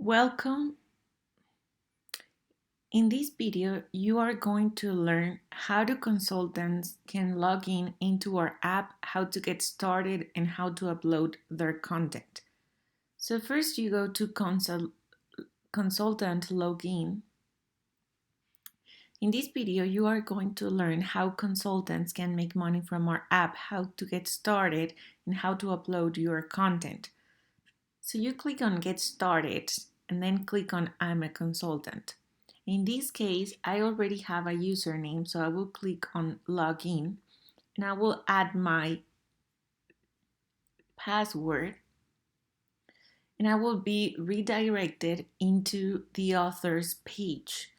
Welcome. In this video, you are going to learn how do consultants can log in into our app, how to get started, and how to upload their content. So first you go to consultant login. In this video, you are going to learn how consultants can make money from our app, how to get started, and how to upload your content. So you click on Get Started and then click on I'm a consultant. In this case, I already have a username, so I will click on Login and I will add my password and I will be redirected into the author's page.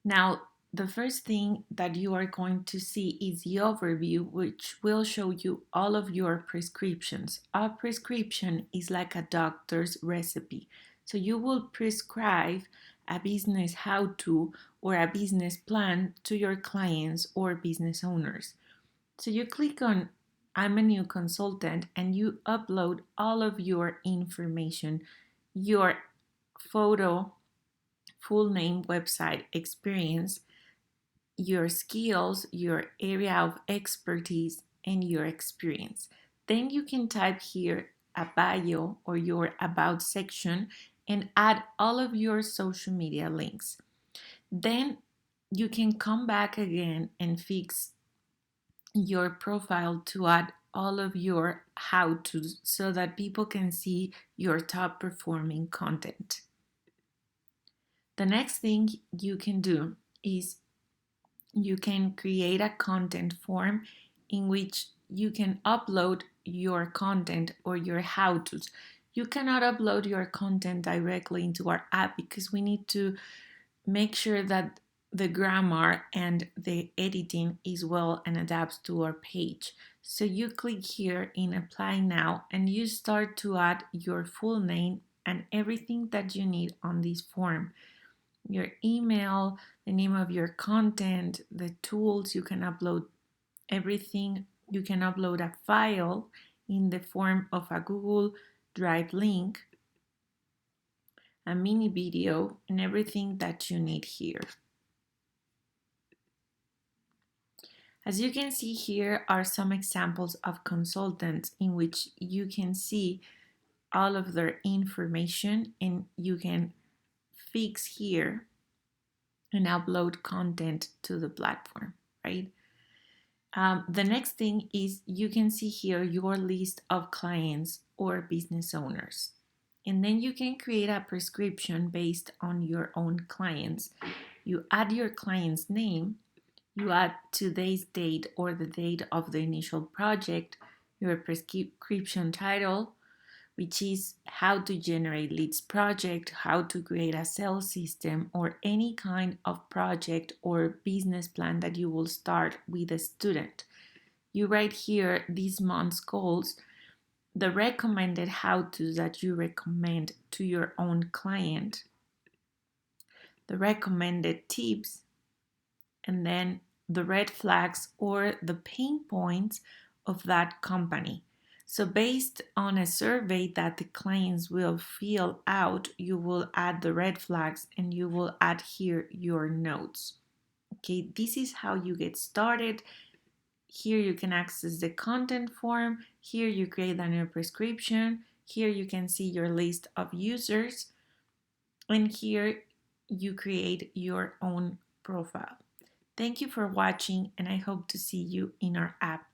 Now, the first thing that you are going to see is the overview, which will show you all of your prescriptions. A prescription is like a doctor's recipe. So you will prescribe a business how-to or a business plan to your clients or business owners. So you click on I'm a new consultant and you upload all of your information, your photo, full name, website, experience, your skills, your area of expertise, and your experience. Then you can type here a bio or your about section and add all of your social media links. Then you can come back again and fix your profile to add all of your how-tos so that people can see your top performing content. The next thing you can do is you can create a content form in which you can upload your content or your how-tos. You cannot upload your content directly into our app because we need to make sure that the grammar and the editing is well and adapts to our page. So you click here in Apply Now and you start to add your full name and everything that you need on this form. Your email, the name of your content, the tools, you can upload everything. You can upload a file in the form of a Google Drive link, a mini video, and everything that you need here. As you can see, here are some examples of consultants in which you can see all of their information and you can fix here and upload content to the platform, right? The next thing is you can see here your list of clients or business owners. And then you can create a prescription based on your own clients. You add your client's name, you add today's date or the date of the initial project, your prescription title, which is how to generate leads project, how to create a sales system, or any kind of project or business plan that you will start with a student. You write here this month's goals, the recommended how-tos that you recommend to your own client, the recommended tips, and then the red flags or the pain points of that company. So based on a survey that the clients will fill out, you will add the red flags and you will add here your notes. Okay, this is how you get started. Here you can access the content form. Here you create a new prescription. Here you can see your list of users. And here you create your own profile. Thank you for watching and I hope to see you in our app.